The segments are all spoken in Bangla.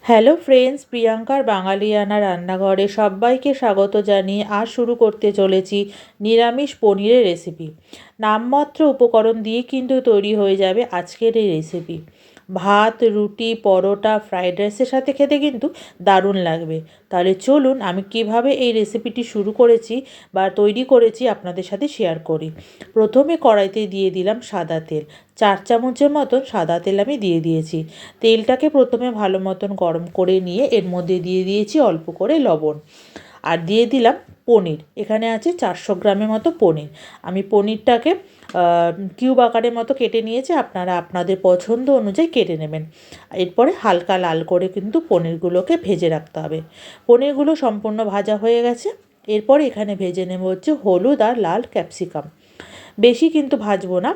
হ্যালো ফ্রেন্ডস, প্রিয়াঙ্কার বাঙালিয়ানা রান্নাঘরে সবাইকে স্বাগত জানিয়ে আজ শুরু করতে চলেছি নিরামিষ পনিরের রেসিপি। নামমাত্র উপকরণ দিয়ে কিন্তু তৈরি হয়ে যাবে আজকের এই রেসিপি। ভাত, রুটি, পরোটা, ফ্রাইড রাইসের সাথে খেতে কিন্তু দারুণ লাগবে। তাহলে চলুন আমি কিভাবে এই রেসিপিটি শুরু করেছি বা তৈরি করেছি আপনাদের সাথে শেয়ার করি। প্রথমে কড়াইতে দিয়ে দিলাম সাদা তেল। 4 চামচের মতন সাদা তেল আমি দিয়ে দিয়েছি। তেলটাকে প্রথমে ভালো মতন গরম করে নিয়ে এর মধ্যে দিয়ে দিয়েছি অল্প করে লবণ, আর দিয়ে দিলাম পনির। এখানে আছে 400 গ্রামের মতো পনির। আমি পনিরটাকে কিউব আকারের মতো কেটে নিয়েছি, আপনারা আপনাদের পছন্দ অনুযায়ী কেটে নেবেন। এরপরে হালকা লাল করে কিন্তু পনিরগুলোকে ভেজে রাখতে হবে। পনিরগুলো সম্পূর্ণ ভাজা হয়ে গেছে। এরপরে এখানে ভেজে নেব হচ্ছে হলুদ আর লাল ক্যাপসিকাম। বেশি কিন্তু ভাজবো না,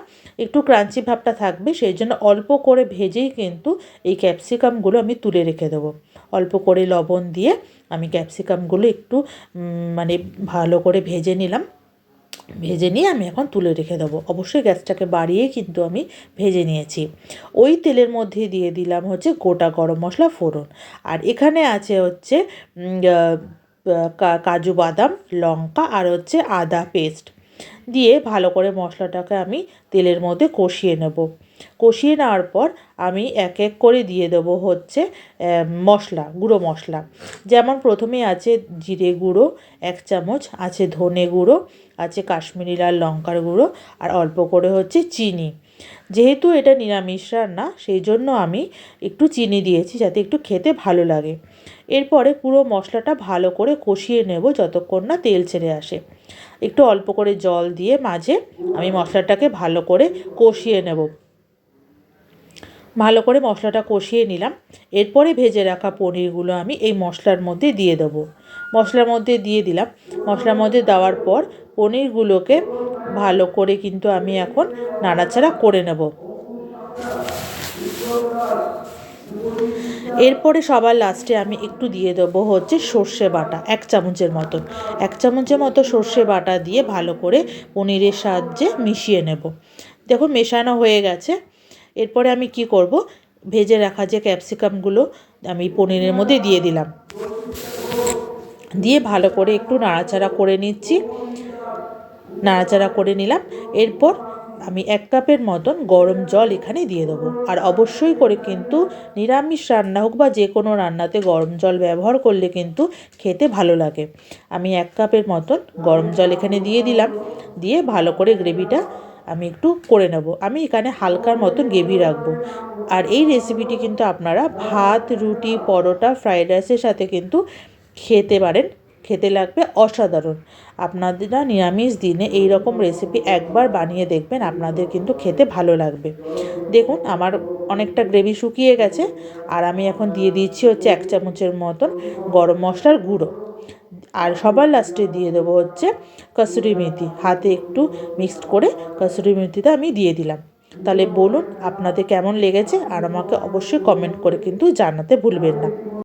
একটু ক্রাঞ্চি ভাবটা থাকবে, সেই জন্য অল্প করে ভেজেই কিন্তু এই ক্যাপসিকামগুলো আমি তুলে রেখে দেবো। অল্প করে লবণ দিয়ে আমি ক্যাপসিকামগুলো একটু মানে ভালো করে ভেজে নিলাম। ভেজে নিয়ে আমি এখন তুলে রেখে দেবো। অবশ্যই গ্যাসটাকে বাড়িয়ে কিন্তু আমি ভেজে নিয়েছি। ওই তেলের মধ্যে দিয়ে দিলাম হচ্ছে গোটা গরম মশলা ফোড়ন, আর এখানে আছে হচ্ছে কাজু বাদাম, লঙ্কা আর হচ্ছে আদা পেস্ট দিয়ে ভালো করে মশলাটাকে আমি তেলের মধ্যে কষিয়ে নেব। কষিয়ে নেওয়ার পর আমি এক এক করে দিয়ে দেবো হচ্ছে মশলা, গুঁড়ো মশলা। যেমন প্রথমে আছে জিরে গুঁড়ো 1 চামচ, আছে ধনে গুঁড়ো, আছে কাশ্মীরি লাল লঙ্কার গুঁড়ো, আর অল্প করে হচ্ছে চিনি। যেহেতু এটা নিরামিষ রান্না, সেই জন্য আমি একটু চিনি দিয়েছি যাতে একটু খেতে ভালো লাগে। এরপরে পুরো মশলাটা ভালো করে কষিয়ে নেব যতক্ষণ না তেল ছেড়ে আসে। একটু অল্প করে জল দিয়ে মাঝে আমি মশলাটাকে ভালো করে কষিয়ে নেব। ভালো করে মশলাটা কষিয়ে নিলাম। এরপরে ভেজে রাখা পনিরগুলো আমি এই মশলার মধ্যে দিয়ে দেবো। মশলার মধ্যে দিয়ে দিলাম। মশলার মধ্যে দেওয়ার পর পনিরগুলোকে ভালো করে কিন্তু আমি এখন নাড়াচাড়া করে নেব। এরপরে সবার লাস্টে আমি একটু দিয়ে দেবো হচ্ছে সর্ষে বাটা 1 চামচের মতন। 1 চামচের মতো সর্ষে বাটা দিয়ে ভালো করে পনিরের সাহায্যে মিশিয়ে নেব। দেখুন মেশানো হয়ে গেছে। এরপরে আমি কি করব, ভেজে রাখা যে ক্যাপসিকামগুলো আমি পনিরের মধ্যে দিয়ে দিলাম। দিয়ে ভালো করে একটু নাড়াচাড়া করে নিচ্ছি। নাড়াচাড়া করে নিলাম। এরপর আমি 1 কাপের মতন গরম জল এখানে দিয়ে দেবো। আর অবশ্যই করে কিন্তু নিরামিষ রান্না হোক বা যে কোনো রান্নাতে গরম জল ব্যবহার করলে কিন্তু খেতে ভালো লাগে। আমি 1 কাপের মতন গরম জল এখানে দিয়ে দিলাম। দিয়ে ভালো করে গ্রেভিটা আমি একটু করে নেব। আমি এখানে হালকার মতন গ্রেভি রাখবো। আর এই রেসিপিটি কিন্তু আপনারা ভাত, রুটি, পরোটা, ফ্রাইড রাইসের সাথে কিন্তু খেতে পারেন। খেতে লাগবে অসাধারণ। আপনারা নিরামিষ দিনে এই রকম রেসিপি একবার বানিয়ে দেখবেন, আপনাদের কিন্তু খেতে ভালো লাগবে। দেখুন আমার অনেকটা গ্রেভি শুকিয়ে গেছে। আর আমি এখন দিয়ে দিচ্ছি হচ্ছে 1 চামচের মতন গরম মশলার গুঁড়ো। আর সবার লাস্টে দিয়ে দেবো হচ্ছে কসুরি মেথি। হাতে একটু মিক্সড করে কসুরি মেথিটা আমি দিয়ে দিলাম। তাহলে বলুন আপনাদের কেমন লেগেছে, আর আমাকে অবশ্যই কমেন্ট করে কিন্তু জানাতে ভুলবেন না।